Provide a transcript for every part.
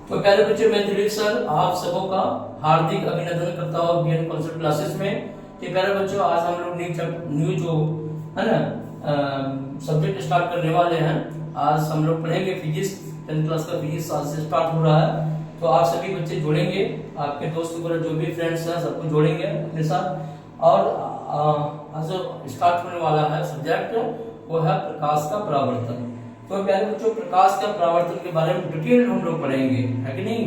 तो प्यारे बच्चे, मैं दिलीप सर आप सबों का हार्दिक अभिनंदन करता हूँ बीएन कॉन्सेप्ट क्लासेस में। कि प्यारे बच्चों, आज हम लोग न्यू जो है ना सब्जेक्ट स्टार्ट करने वाले हैं। आज हम लोग पढ़ेंगे फिजिक्स। 10th क्लास का फिजिक्स आज से स्टार्ट हो रहा है। तो आप सभी बच्चे जोड़ेंगे, आपके दोस्त वगैरह जो भी फ्रेंड्स हैं सबको जोड़ेंगे अपने साथ। और आज जो स्टार्ट होने वाला है सब्जेक्ट वो है प्रकाश का परावर्तन। तो प्यारे बच्चों, प्रकाश का परावर्तन के बारे में डिटेल हम लोग पढ़ेंगे, है कि नहीं।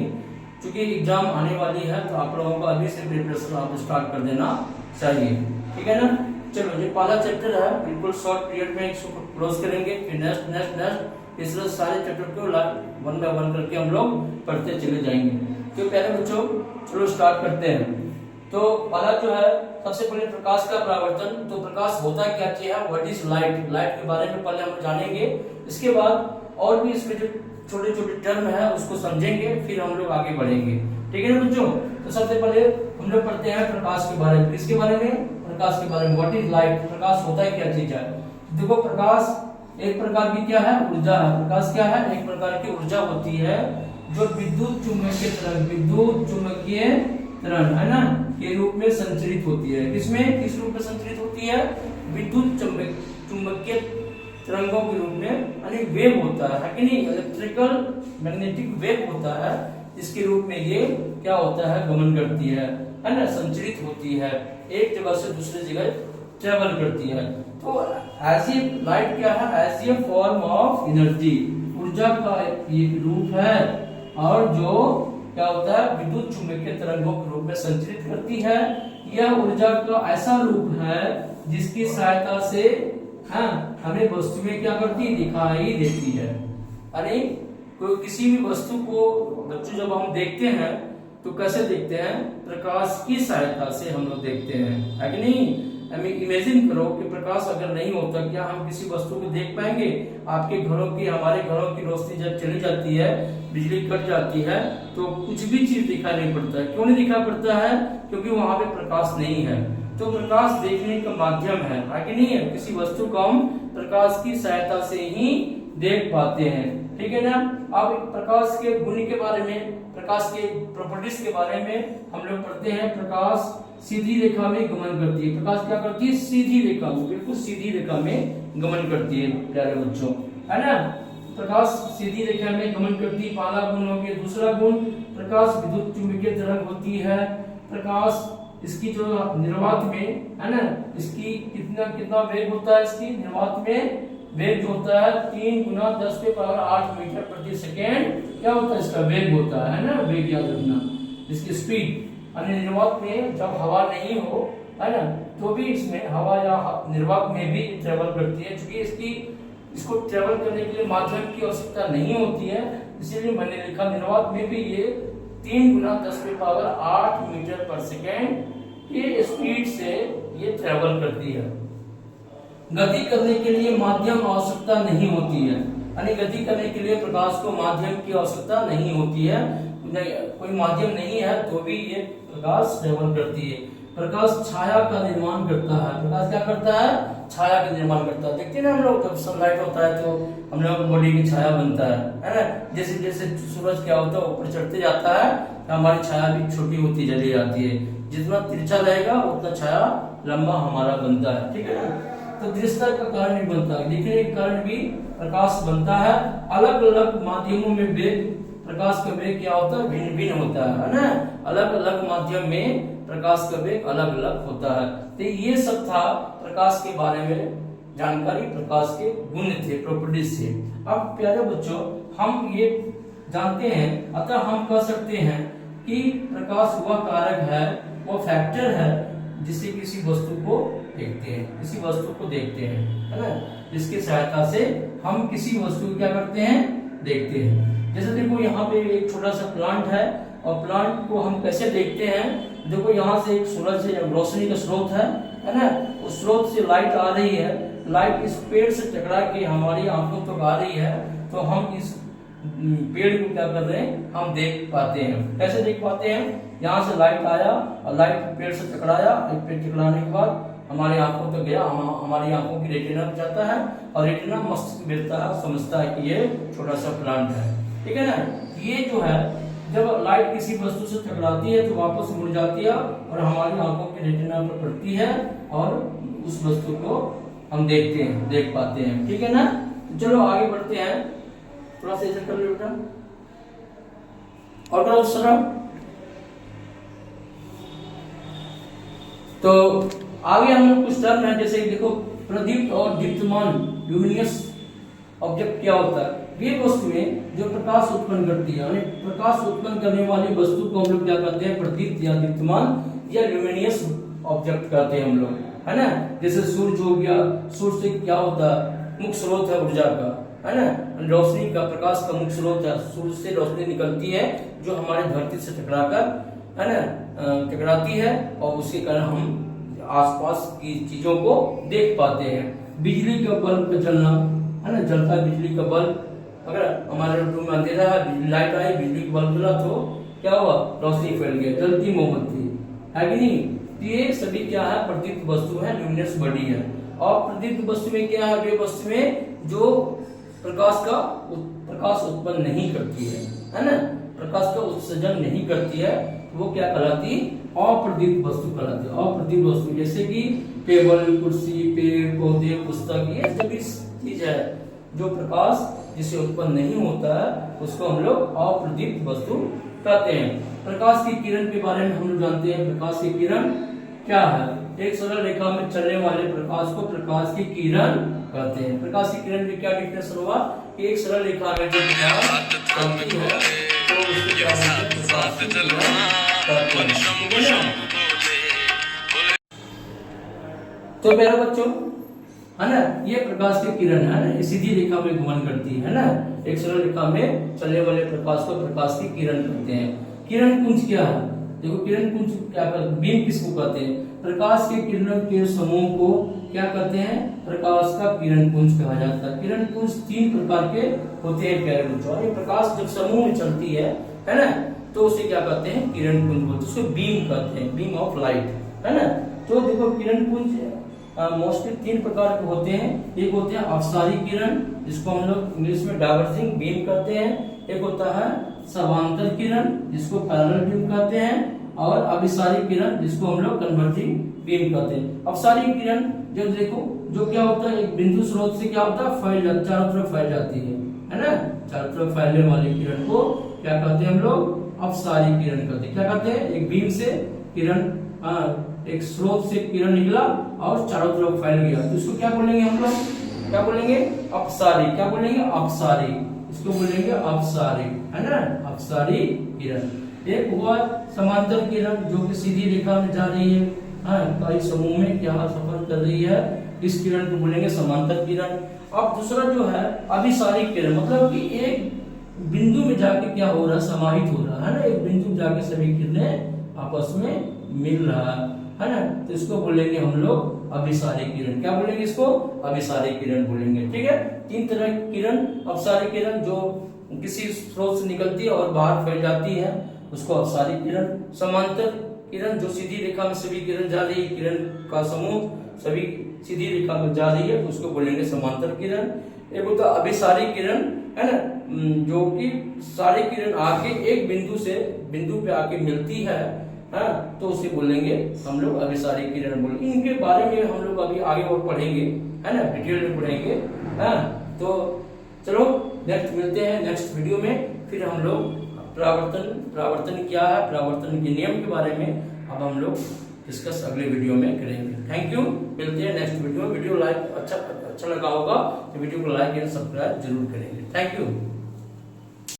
क्योंकि एग्जाम आने वाली है तो आप लोगों को अभी से प्रिपरेशन आप स्टार्ट कर देना चाहिए, ठीक है ना। चलो, ये पहला चैप्टर है, बिल्कुल शॉर्ट पीरियड में इसको क्लोज करेंगे, फिर नेक्स्ट नेक्स्ट नेक्स्ट इस तरह सारे चैप्टर को वन बाय वन करके हम लोग पढ़ते चले जाएंगे। तो प्यारे बच्चों, चलो स्टार्ट करते हैं। तो पहला जो है, सबसे पहले प्रकाश का परावर्तन। तो प्रकाश होता क्या चीज है, व्हाट इज लाइट। लाइट के बारे में पहले हम जानेंगे, इसके बाद और भी इसमें जो छोटे छोटे टर्म है उसको समझेंगे, फिर हम लोग आगे बढ़ेंगे, ठीक है ना बच्चों। तो सबसे पहले हम लोग पढ़ते हैं प्रकाश के बारे में। किसके बारे में? प्रकाश के बारे में। व्हाट इज लाइट, प्रकाश होता है क्या चीज है। देखो, प्रकाश एक प्रकार की क्या है, ऊर्जा है। प्रकाश क्या है, एक प्रकार की ऊर्जा होती है जो विद्युत चुम्बकीय तरंग है ना के रूप में संचरित होती है। किसमें, किस रूप में संचरित होती है? विद्युत चुंबकीय तरंगों के रूप में, यानी वेव होता है कि नहीं, इलेक्ट्रिकल मैग्नेटिक वेव होता है। इसके रूप में ये क्या होता है, गमन करती है ना, संचरित होती है, एक जगह से दूसरी जगह ट्रेवल करती है। तो एज ए लाइट क्या है, as a form of energy, ऊर्जा का एक रूप है, और जो क्या होता है, विद्युत चुंबकीय तरंगों के रूप में संचरित करती है। यह ऊर्जा का ऐसा रूप है जिसकी सहायता से हमें वस्तुएं क्या करती, दिखाई देती है। अरे कोई किसी भी वस्तु को बच्चों जब हम देखते हैं तो कैसे देखते हैं, प्रकाश की सहायता से हम लोग देखते हैं, है कि नहीं। हमें इमेजिन करो कि प्रकाश अगर नहीं होता, क्या हम किसी वस्तु को देख पाएंगे। आपके घरों की, हमारे घरों की रोशनी जब चली जाती है, बिजली कट जाती है, तो कुछ भी चीज दिखाई नहीं पड़ता है। क्यों नहीं दिखाई पड़ता है? क्योंकि वहां पे प्रकाश नहीं है। तो प्रकाश देखने का माध्यम है कि नहीं है। किसी वस्तु को हम प्रकाश की सहायता से ही देख पाते हैं, ठीक है ना। अब प्रकाश के गुण के बारे में, प्रकाश के प्रॉपर्टीज के बारे में हम लोग पढ़ते हैं। प्रकाश सीधी रेखा में गमन करती है। प्रकाश क्या करती है, सीधी रेखा में, बिल्कुल सीधी रेखा में गमन करती है प्यारे बच्चों, है ना। प्रकाश सीधी रेखा में गमन करती है, पहला गुण हो गया। दूसरा गुण, प्रकाश विद्युत चुंबकीय तरंग होती है। प्रकाश इसकी जो निर्वात में है ना, इसकी कितना कितना वेग होता है, इसकी निर्वात में वेग जो होता है 3 गुना 10 के पावर 8 मीटर प्रति सेकेंड क्या होता है, इसका वेग होता है ना, वेग याद रखना, इसकी स्पीड। निर्वात में जब हवा नहीं हो, है ना, तो भी इसमें हवा या निर्वात में भी ट्रेवल करती है। क्योंकि इसको ट्रेवल करने के लिए माध्यम की आवश्यकता नहीं होती है, इसीलिए मैंने लिखा निर्वात में भी ये 3 गुना 10 के पावर 8 मीटर पर सेकेंड ये स्पीड से ये ट्रेवल करती है। गति करने के लिए माध्यम आवश्यकता नहीं होती है, यानी गति करने के लिए प्रकाश को माध्यम की आवश्यकता नहीं होती है। कोई माध्यम नहीं है तो भी ये प्रकाश ट्रेवल करती है। प्रकाश छाया का निर्माण करता है। प्रकाश क्या करता है, छाया का निर्माण करता है। देखते हैं ना हम लोग, जब सनलाइट होता है तो हम लोग बॉडी की छाया बनता है ना। जैसे जैसे सूरज क्या होता है, ऊपर चढ़ते जाता है तो हमारी छाया भी छोटी होती चली जाती है। जितना तिरछा रहेगा उतना छाया लंबा हमारा बनता है, ठीक है ना। तो दृश्यता का कारण भी बनता है, दिखने के कारण भी प्रकाश बनता है। अलग अलग माध्यमों में वेग, प्रकाश का वेग क्या होता है, भिन्न भिन्न होता है ना। अलग अलग माध्यम में प्रकाश का वेग अलग अलग होता है। तो ये सब था प्रकाश के बारे में जानकारी, प्रकाश के गुण थे, प्रॉपर्टीज थे। अब प्यारे बच्चों, हम ये जानते हैं, अतः हम कह सकते हैं कि प्रकाश वह कारक है, वह फैक्टर है जिससे किसी वस्तु को देखते हैं, किसी वस्तु को देखते हैं, है ना। जिसकी सहायता से हम किसी वस्तु को क्या करते हैं, देखते हैं। जैसे देखो, यहाँ पे एक छोटा सा प्लांट है, और प्लांट को हम कैसे देखते हैं। देखो, यहाँ से एक सूरज से रोशनी का स्रोत है ना, उस स्रोत से लाइट आ रही है। लाइट इस पेड़ से टकरा के हमारी आंखों तक आ रही है, तो हम इस पेड़ को क्या कर रहे हैं, हम देख पाते हैं। कैसे देख पाते हैं, यहाँ से लाइट आया और लाइट पेड़ से टकराया, पेड़ टकराने के बाद हमारी आंखों तक गया, हमारी आंखों की रेटिना पे जाता है, और रेटिना मस्तिष्क मिलता है, समझता है कि ये छोटा सा प्लांट है, ठीक है ना। ये जो है जब लाइट किसी वस्तु से टकराती है तो वापस मुड़ जाती है और हमारी आंखों के रेटिना पर पड़ती है और उस वस्तु को हम देख पाते हैं। ठीक है ना। तो चलो आगे बढ़ते हैं, थोड़ा सा ऐसे कर लो बेटा और थोड़ा दूसरा। तो आगे हम लोग कुछ टर्म है, जैसे देखो प्रदीप्त और दीप्तमान ल्यूमिनियस ऑब्जेक्ट क्या होता है। वे वस्तुएं जो प्रकाश उत्पन्न करती है, यानी प्रकाश उत्पन्न करने वाली वस्तु को हम लोग क्या कहते हैं, प्रदीप्त या दीप्तमान या ल्यूमिनियस ऑब्जेक्ट कहते हैं हम लोग, है ना। जैसे सूरज हो गया, सूरज से क्या होता है, मुख्य स्रोत है ऊर्जा का, है ना, रोशनी का, प्रकाश का मुख्य स्रोत है। सूरज से रोशनी निकलती है जो हमारे धरती से टकराकर, है ना, टकराती है और उसके कारण हम आसपास की चीजों को देख पाते हैं। बिजली का बल्ब का जलना, है ना, जलता है बिजली का बल्ब। अगर हमारे रूम में अंधेरा है, लाइट आई, बिजली का बल्ब जला तो क्या हुआ, रोशनी फैल गया, जलती मोमबत्ती, है कि नहीं। तो ये सभी क्या है, प्रदीप्त वस्तु है, ल्यूमिनस बॉडी है। और प्रदीप्त वस्तु में क्या है, वे वस्तुएं जो प्रकाश उत्पन्न नहीं करती है ना, प्रकाश का उत्सर्जन नहीं करती है, वो क्या कहलाती, अप्रदीप्त वस्तु कहलाती है। अप्रदीप्त वस्तु जैसे कि टेबल, कुर्सी, पेड़ पौधे, पुस्तक, ये सभी चीज है जो प्रकाश जिसे उत्पन्न नहीं होता है उसको हम लोग अप्रदीप्त वस्तु कहते हैं। प्रकाश की किरण के बारे में हम लोग जानते हैं। प्रकाश की किरण क्या है, एक सरल रेखा में चलने वाले प्रकाश को प्रकाश की किरण कहते हैं। प्रकाश की किरण में क्या डिफिनेशन हुआ कि एक सरल रेखा में जो प्रकाश चलती है तो उसको क्या कहते हैं, प्रकाश की किरण कहते हैं। तो प्यारे बच्चों, है ना, ये प्रकाश की किरण है ना, सीधी रेखा में घूमन करती है ना। एक सरल रेखा में चलने वाले प्रकाश को प्रकाश की किरण कहते हैं। किरण पुंज क्या है, देखो किरण पुंज क्या कहते हैं, बीम किसको कहते हैं, प्रकाश के किरणों के समूह को क्या कहते हैं, प्रकाश का किरण पुंज कहा जाता है। किरण पुंज 3 प्रकार के होते हैं प्यारे बच्चों। ये प्रकाश जब समूह में चलती है ना, तो उसे क्या कहते हैं, किरण पुंज बोलते हैं, उसको बीम कहते हैं, बीम ऑफ लाइट, है ना। तो देखो किरण पुंज मोस्टली 3 प्रकार के होते हैं। एक होते हैं अपसारी किरण, जिसको हम लोग इंग्लिश में डाइवर्जिंग बीम कहते हैं। एक होता है समांतर किरण, जिसको पैरेलल बीम कहते हैं। और अभिसारी किरण, जिसको हम लोग कन्वर्जिंग बीम कहते हैं। अपसारी किरण जो देखो, जो क्या होता है, एक बिंदु स्रोत से क्या होता है, चारों तरफ फैल जाती है ना। चारों तरफ फैलने वाली किरण को क्या कहते हैं हम लोग, अपसारी किरण कहते हैं। क्या कहते हैं, एक बीम से किरण, एक स्रोत से किरण निकला और चारों तरफ फैल गया, तो इसको क्या बोलेंगे हम लोग, क्या बोलेंगे, अपसारी। क्या बोलेंगे, अपसारी, इसको बोलेंगे अपसारी, है ना, अपसारी किरण। एक हुआ समांतर किरण, जो कि सीधी रेखा में जा रही है, कई समूह में क्या सफर कर रही है, इस किरण को बोलेंगे समांतर किरण। अब दूसरा जो है अभिसारी किरण, मतलब कि एक बिंदु में जाके क्या हो रहा है, समाहित हो रहा है ना, एक बिंदु में जाके सभी किरणें आपस में मिल रहा है ना, तो इसको बोलेंगे हम लोग अभिसारी किरण। क्या बोलेंगे इसको, अभिसारी किरण बोलेंगे। ठीक है, 3 तरह की किरण, अपसारी किरण जो किसी स्रोत से निकलती है और बाहर फैल जाती है, उसको अपसारी किरण। समांतर किरण जो सीधी रेखा में सभी किरण जा रही है, किरण का समूह सभी सीधी रेखा में जा रही है, उसको बोलेंगे समांतर किरण। एक होता है अभिसारी किरण, है ना, जो कि सारी किरण आके एक बिंदु पे आके मिलती है, तो उसे बोलेंगे हम लोग अभिसारी किरण बोलेंगे। इनके बारे में हम लोग अभी आगे और पढ़ेंगे, है ना, डिटेल में पढ़ेंगे। तो चलो नेक्स्ट मिलते हैं नेक्स्ट वीडियो में। फिर हम लोग परावर्तन क्या है, परावर्तन के नियम के बारे में अब हम लोग डिस्कस अगले वीडियो में करेंगे। थैंक यू, मिलते हैं नेक्स्ट वीडियो में। वीडियो लाइक अच्छा लगा होगा तो वीडियो को लाइक एंड सब्सक्राइब जरूर करेंगे। Thank you.